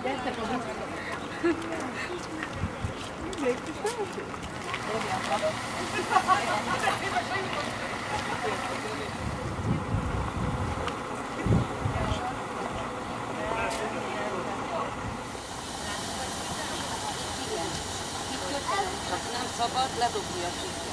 Gyertek a Csak nem szabad ledobni a sikert.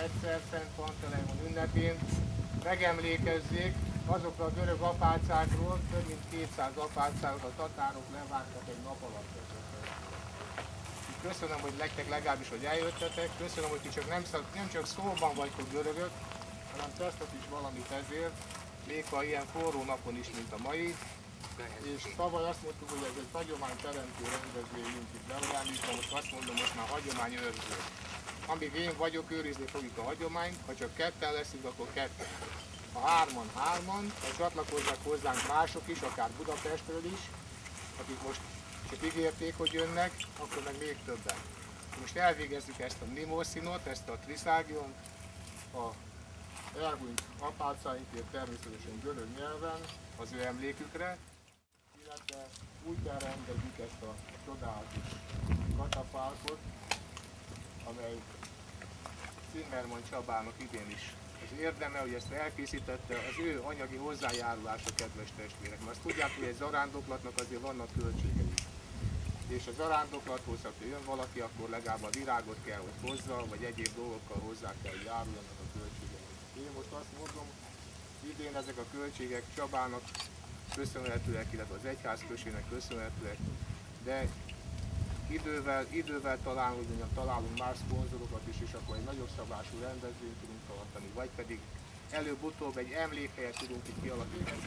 Egyszer Szent Panteleimon ünnepén megemlékezzék azokra a görög apácákról, több mint 200 apácákat a tatárok levágtak egy nap alatt. Köszönöm, hogy nektek legalábbis, hogy eljöttetek, köszönöm, hogy ti csak nem csak szóban vagytok görögök, hanem tesztek is valamit ezért, még ha ilyen forró napon is, mint a mai. És tavaly azt mondtuk, hogy ez egy hagyományteremtő rendezvény, mint itt Belojándikban, most azt mondom, most már hagyományőrző. Amíg én vagyok, őrizni fogjuk a hagyományt, ha csak ketten leszünk, akkor ketten. Ha hárman, ha csatlakoznak hozzánk mások is, akár Budapestről is, akik most csak ígérték, hogy jönnek, akkor meg még többen. Most elvégezzük ezt a mnemoszinot, ezt a triszágiont, a elhunyt apácáinkért természetesen görög nyelven, az ő emlékükre, illetve úgy elrendezzük ezt a csodálatos katafálkot, amely Zimmermann Csabának idén is az érdeme, hogy ezt elkészítette, az ő anyagi hozzájárulása, kedves testvérek. Mert azt tudják, hogy egy zarándoklatnak azért vannak költségei. És a zarándoklathoz, ha jön valaki, akkor legalább a virágot kell, hogy hozza, vagy egyéb dolgokkal hozzá kell, hogy járuljanak a költségei. Én most azt mondom, idén ezek a költségek Csabának köszönhetőek, illetve az egyházközségnek köszönhetőek, de idővel találunk más szponzorokat is, és akkor egy nagyobb szabású rendezvényt tudunk tartani, vagy pedig előbb-utóbb egy emlékhelyet tudunk itt kialakítani.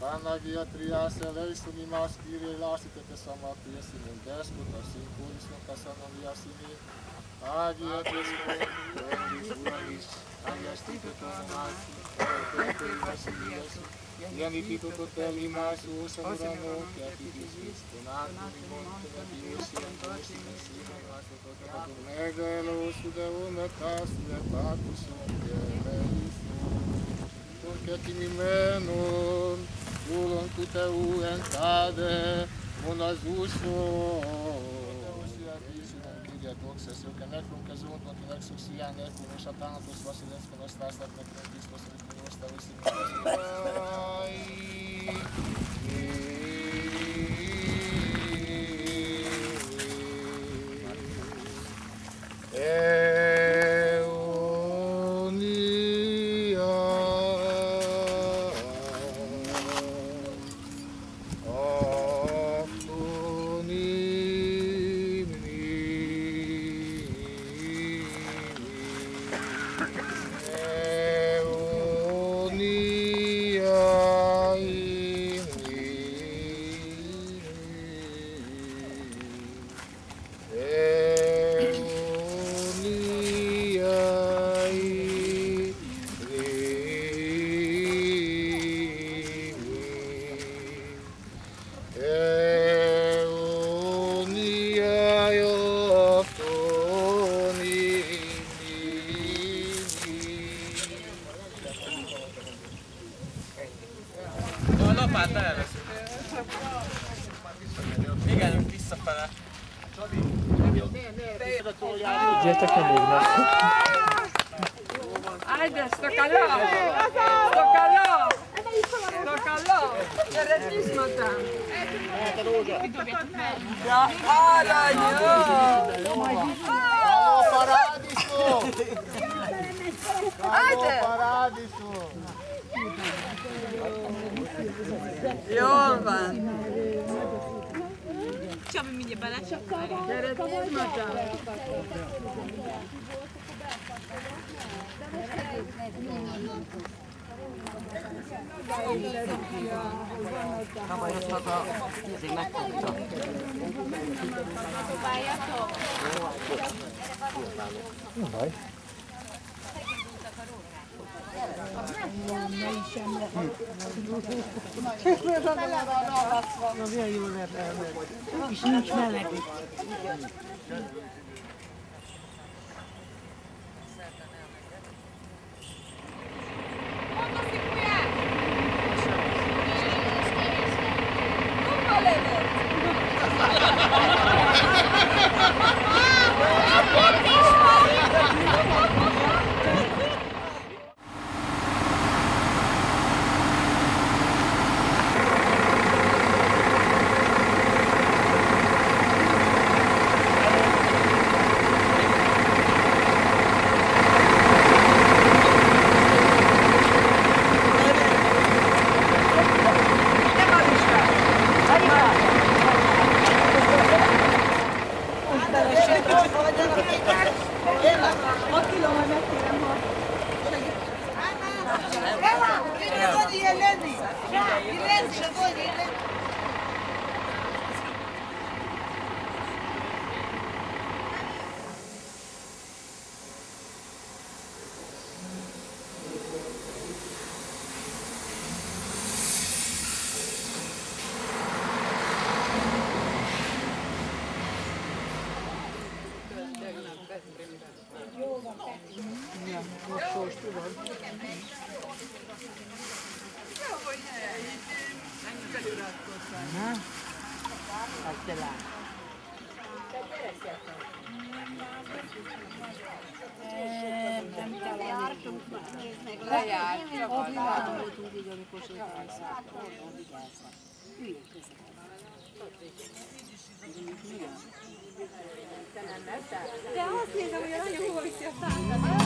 Panagia triase leisum imas Kyrie lasitete samatries in despota sinculis nocasanonia sini agia tesconis uanis agiastituto nasi Ianitituto telimas usamurano chiatitis conatum imontum etiusium tosim megalo sudeum et casu et patusum Turketimimenon Ulon kuteu encade, monazuso. Kyrie doxes, eu que necrum kezon, que nexus iane, cum et satanatos vasilens, que nos tastat necrum Christos, et cum nos tavis in Gyertek nem égnek. Ajde, stokalo! Stokalo! Stokalo! Jer nismo tam. Ja, aranyó! Halló, paradiso! Ajde! Paradiso! Jól van. Gyere, nézd, madám! Tavaly ezt haza ezért megkapta. Nem baj. Na, milyen jól lehet elmenni. És nincs meleg. Lejárt, csak a voltunk így, amikor sétálszak. Üljék közben. De azt nézem, hogy a nagyon hol viszi a szálltat.